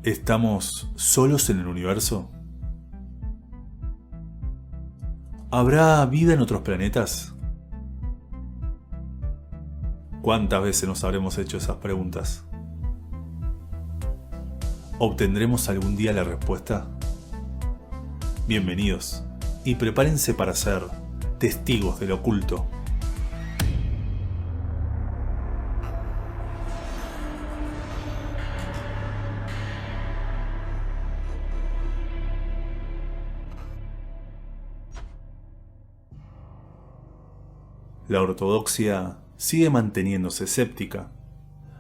¿Estamos solos en el universo? ¿Habrá vida en otros planetas? ¿Cuántas veces nos habremos hecho esas preguntas? ¿Obtendremos algún día la respuesta? Bienvenidos y prepárense para ser testigos del oculto. La ortodoxia sigue manteniéndose escéptica.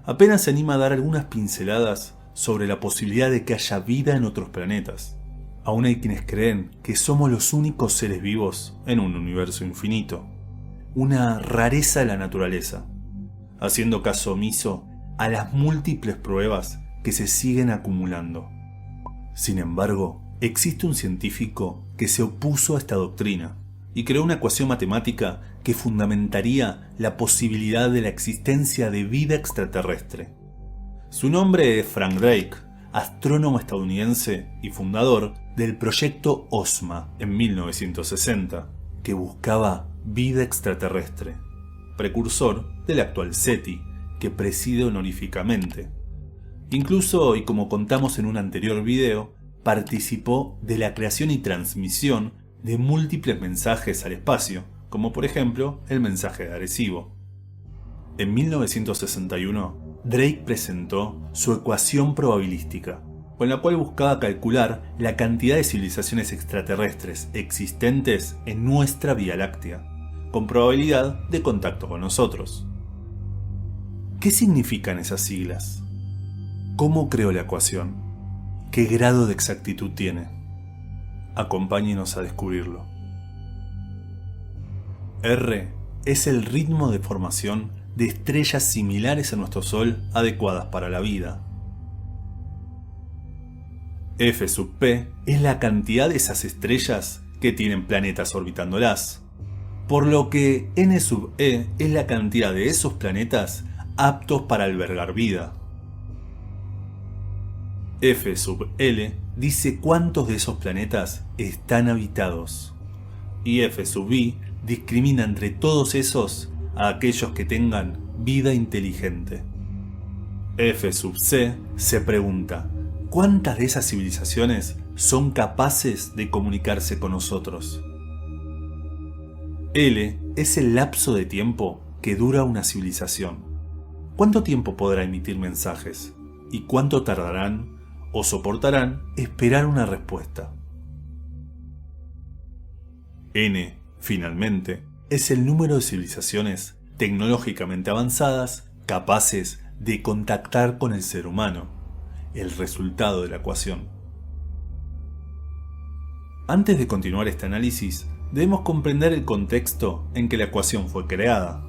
Apenas se anima a dar algunas pinceladas sobre la posibilidad de que haya vida en otros planetas. Aún hay quienes creen que somos los únicos seres vivos en un universo infinito, una rareza de la naturaleza, haciendo caso omiso a las múltiples pruebas que se siguen acumulando. Sin embargo, existe un científico que se opuso a esta doctrina y creó una ecuación matemática que fundamentaría la posibilidad de la existencia de vida extraterrestre. Su nombre es Frank Drake, astrónomo estadounidense y fundador del proyecto OSMA en 1960, que buscaba vida extraterrestre, precursor del actual SETI, que preside honoríficamente. Incluso, y como contamos en un anterior video, participó de la creación y transmisión de múltiples mensajes al espacio, como por ejemplo el mensaje de Arecibo. En 1961, Drake presentó su ecuación probabilística, con la cual buscaba calcular la cantidad de civilizaciones extraterrestres existentes en nuestra Vía Láctea, con probabilidad de contacto con nosotros. ¿Qué significan esas siglas? ¿Cómo creó la ecuación? ¿Qué grado de exactitud tiene? Acompáñenos a descubrirlo. R es el ritmo de formación de estrellas similares a nuestro Sol adecuadas para la vida. F sub P es la cantidad de esas estrellas que tienen planetas orbitándolas, por lo que N sub E es la cantidad de esos planetas aptos para albergar vida. F sub L dice cuántos de esos planetas están habitados, y F sub I discrimina entre todos esos a aquellos que tengan vida inteligente. F sub C se pregunta, ¿cuántas de esas civilizaciones son capaces de comunicarse con nosotros? L es el lapso de tiempo que dura una civilización. ¿Cuánto tiempo podrá emitir mensajes? ¿Y cuánto tardarán o soportarán esperar una respuesta? N, finalmente, es el número de civilizaciones tecnológicamente avanzadas capaces de contactar con el ser humano, el resultado de la ecuación. Antes de continuar este análisis, debemos comprender el contexto en que la ecuación fue creada.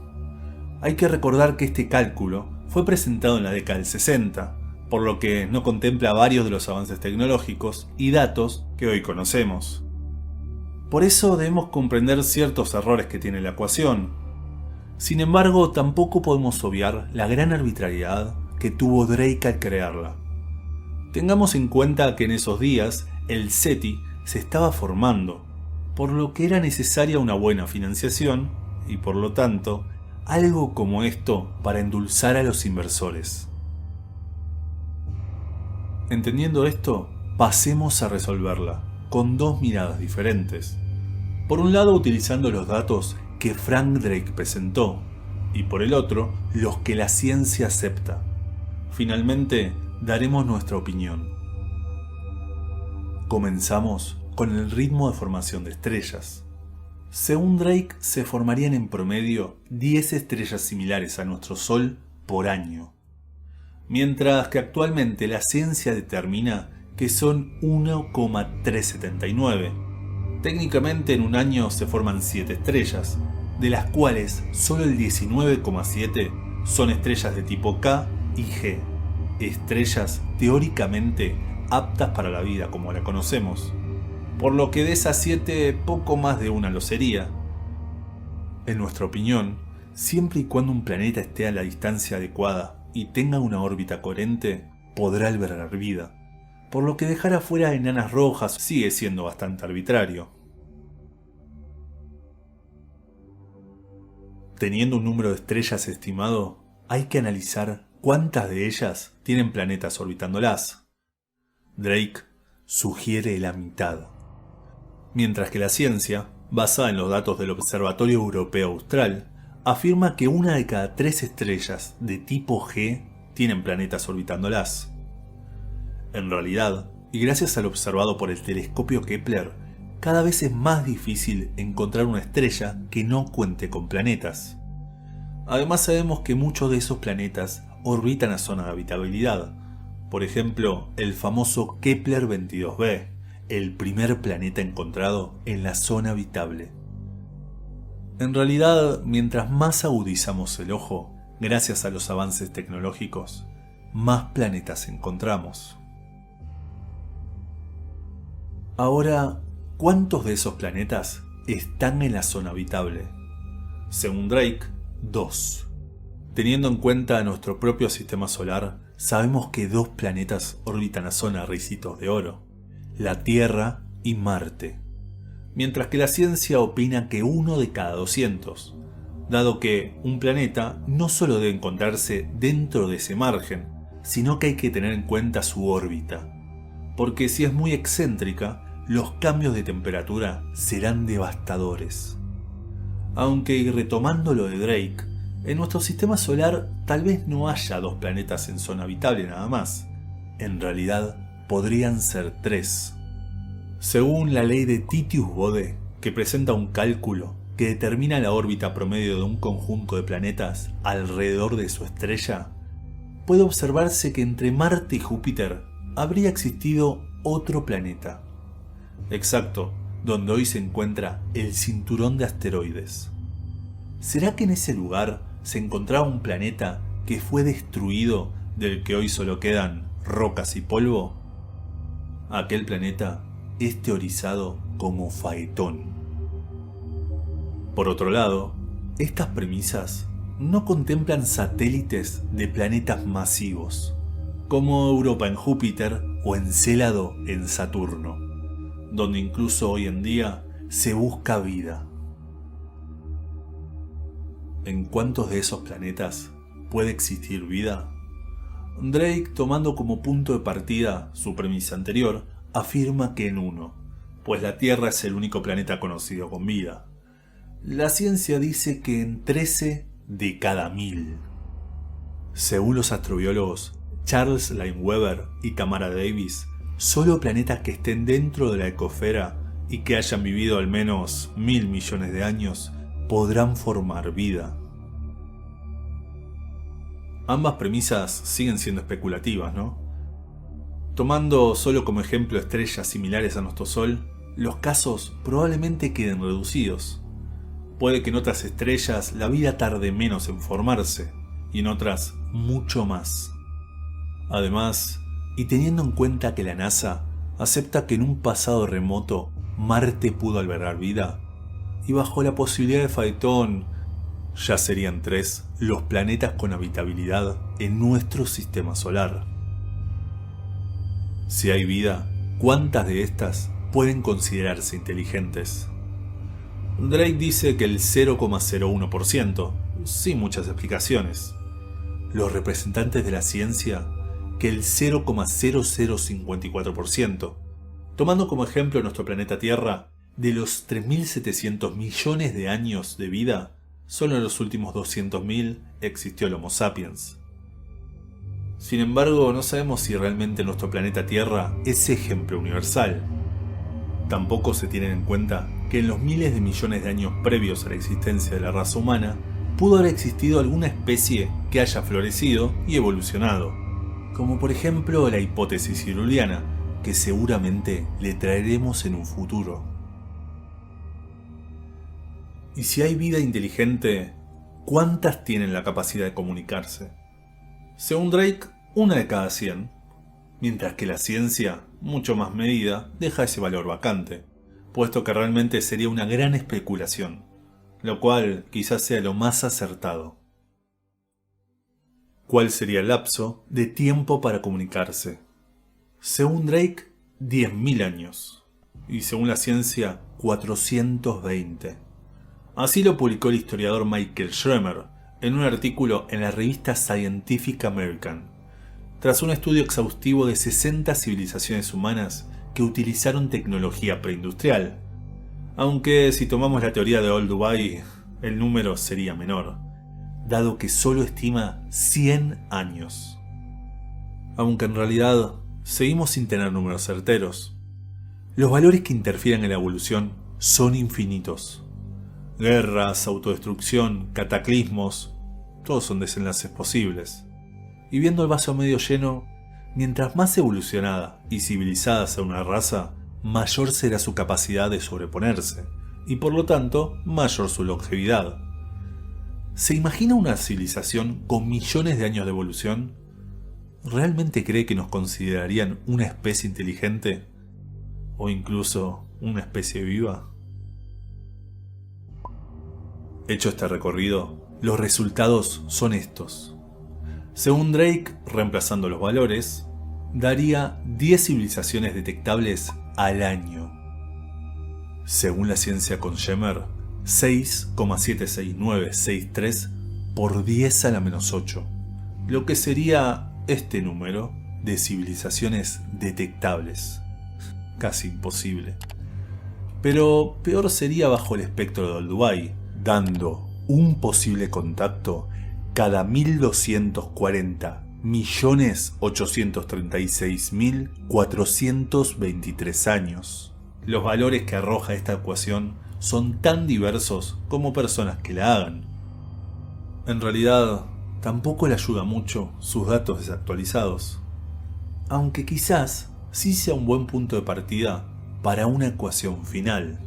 Hay que recordar que este cálculo fue presentado en la década del 60, por lo que no contempla varios de los avances tecnológicos y datos que hoy conocemos. Por eso debemos comprender ciertos errores que tiene la ecuación. Sin embargo, tampoco podemos obviar la gran arbitrariedad que tuvo Drake al crearla. Tengamos en cuenta que en esos días el SETI se estaba formando, por lo que era necesaria una buena financiación y por lo tanto algo como esto para endulzar a los inversores. Entendiendo esto, pasemos a resolverla con dos miradas diferentes. Por un lado, utilizando los datos que Frank Drake presentó, y por el otro, los que la ciencia acepta. Finalmente, daremos nuestra opinión. Comenzamos con el ritmo de formación de estrellas. Según Drake, se formarían en promedio 10 estrellas similares a nuestro Sol por año, mientras que actualmente la ciencia determina que son 1,379. Técnicamente en un año se forman 7 estrellas, de las cuales solo el 19,7 son estrellas de tipo K y G, estrellas teóricamente aptas para la vida como la conocemos, por lo que de esas 7 poco más de una lo sería. En nuestra opinión, siempre y cuando un planeta esté a la distancia adecuada y tenga una órbita coherente, podrá albergar vida, por lo que dejar afuera enanas rojas sigue siendo bastante arbitrario. Teniendo un número de estrellas estimado, hay que analizar cuántas de ellas tienen planetas orbitándolas. Drake sugiere la mitad, mientras que la ciencia, basada en los datos del Observatorio Europeo Austral, afirma que 1 de cada 3 estrellas de tipo G tienen planetas orbitándolas. En realidad, y gracias al observado por el telescopio Kepler, cada vez es más difícil encontrar una estrella que no cuente con planetas. Además sabemos que muchos de esos planetas orbitan a zona de habitabilidad. Por ejemplo, el famoso Kepler 22b, el primer planeta encontrado en la zona habitable. En realidad, mientras más agudizamos el ojo, gracias a los avances tecnológicos, más planetas encontramos. Ahora, ¿cuántos de esos planetas están en la zona habitable? Según Drake, 2. Teniendo en cuenta nuestro propio sistema solar, sabemos que 2 planetas orbitan a zona de ricitos de oro, la Tierra y Marte, mientras que la ciencia opina que 1 de cada 200, dado que un planeta no solo debe encontrarse dentro de ese margen, sino que hay que tener en cuenta su órbita, porque si es muy excéntrica, los cambios de temperatura serán devastadores. Aunque, y retomando lo de Drake, en nuestro sistema solar tal vez no haya 2 planetas en zona habitable nada más. En realidad, podrían ser 3. Según la ley de Titius-Bode, que presenta un cálculo que determina la órbita promedio de un conjunto de planetas alrededor de su estrella, puede observarse que entre Marte y Júpiter habría existido otro planeta. Exacto, donde hoy se encuentra el cinturón de asteroides. ¿Será que en ese lugar se encontraba un planeta que fue destruido, del que hoy solo quedan rocas y polvo? Aquel planeta es teorizado como Faetón. Por otro lado, estas premisas no contemplan satélites de planetas masivos, como Europa en Júpiter o Encélado en Saturno, donde incluso hoy en día se busca vida. ¿En cuántos de esos planetas puede existir vida? Drake, tomando como punto de partida su premisa anterior, afirma que en 1, pues la Tierra es el único planeta conocido con vida. La ciencia dice que en 13 de cada 1000. Según los astrobiólogos Charles Lindbergh y Tamara Davis, solo planetas que estén dentro de la ecosfera y que hayan vivido al menos 1000 millones de años podrán formar vida. Ambas premisas siguen siendo especulativas, ¿no? Tomando solo como ejemplo estrellas similares a nuestro Sol, los casos probablemente queden reducidos. Puede que en otras estrellas la vida tarde menos en formarse, y en otras mucho más. Además, y teniendo en cuenta que la NASA acepta que en un pasado remoto Marte pudo albergar vida, y bajo la posibilidad de Faetón, ya serían 3 los planetas con habitabilidad en nuestro sistema solar. Si hay vida, ¿cuántas de estas pueden considerarse inteligentes? Drake dice que el 0,01%, sin muchas explicaciones. Los representantes de la ciencia, que el 0,0054%. Tomando como ejemplo nuestro planeta Tierra, de los 3.700 millones de años de vida, solo en los últimos 200.000 existió el Homo sapiens. Sin embargo, no sabemos si realmente nuestro planeta Tierra es ejemplo universal. Tampoco se tienen en cuenta que en los miles de millones de años previos a la existencia de la raza humana, pudo haber existido alguna especie que haya florecido y evolucionado, como por ejemplo la hipótesis ciruliana, que seguramente le traeremos en un futuro. Y si hay vida inteligente, ¿cuántas tienen la capacidad de comunicarse? Según Drake, 1 de cada 100, mientras que la ciencia, mucho más medida, deja ese valor vacante, puesto que realmente sería una gran especulación, lo cual quizás sea lo más acertado. ¿Cuál sería el lapso de tiempo para comunicarse? Según Drake, 10.000 años. Y según la ciencia, 420. Así lo publicó el historiador Michael Schremer en un artículo en la revista Scientific American, tras un estudio exhaustivo de 60 civilizaciones humanas que utilizaron tecnología preindustrial. Aunque si tomamos la teoría de Old Dubai, el número sería menor, dado que solo estima 100 años. Aunque en realidad seguimos sin tener números certeros. Los valores que interfieren en la evolución son infinitos. Guerras, autodestrucción, cataclismos, todos son desenlaces posibles. Y viendo el vaso medio lleno, mientras más evolucionada y civilizada sea una raza, mayor será su capacidad de sobreponerse, y por lo tanto, mayor su longevidad. ¿Se imagina una civilización con millones de años de evolución? ¿Realmente cree que nos considerarían una especie inteligente? ¿O incluso una especie viva? Hecho este recorrido, los resultados son estos. Según Drake, reemplazando los valores, daría 10 civilizaciones detectables al año. Según la ciencia con Schremer, 6,76963 por 10 a la menos 8, lo que sería este número de civilizaciones detectables. Casi imposible. Pero peor sería bajo el espectro de Old Dubai, dando un posible contacto cada 1240.836.423 años. Los valores que arroja esta ecuación son tan diversos como personas que la hagan. En realidad, tampoco le ayuda mucho sus datos desactualizados, aunque quizás sí sea un buen punto de partida para una ecuación final.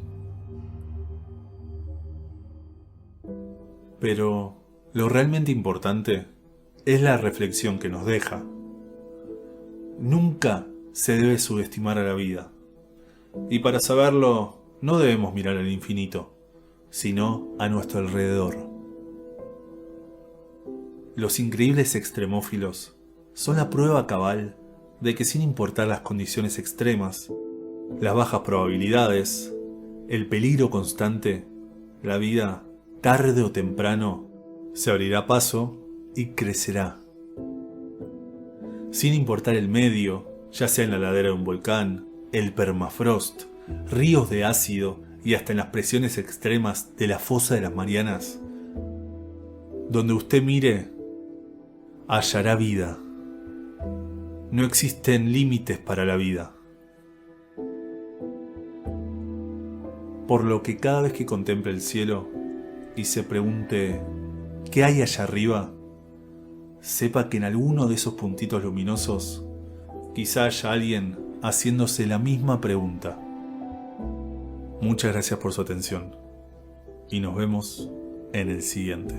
Pero lo realmente importante es la reflexión que nos deja. Nunca se debe subestimar a la vida. Y para saberlo, no debemos mirar al infinito, sino a nuestro alrededor. Los increíbles extremófilos son la prueba cabal de que sin importar las condiciones extremas, las bajas probabilidades, el peligro constante, la vida, tarde o temprano, se abrirá paso y crecerá. Sin importar el medio, ya sea en la ladera de un volcán, el permafrost, ríos de ácido y hasta en las presiones extremas de la fosa de las Marianas, donde usted mire, hallará vida. No existen límites para la vida. Por lo que cada vez que contemple el cielo y se pregunte ¿qué hay allá arriba?, sepa que en alguno de esos puntitos luminosos quizá haya alguien haciéndose la misma pregunta. Muchas gracias por su atención y nos vemos en el siguiente.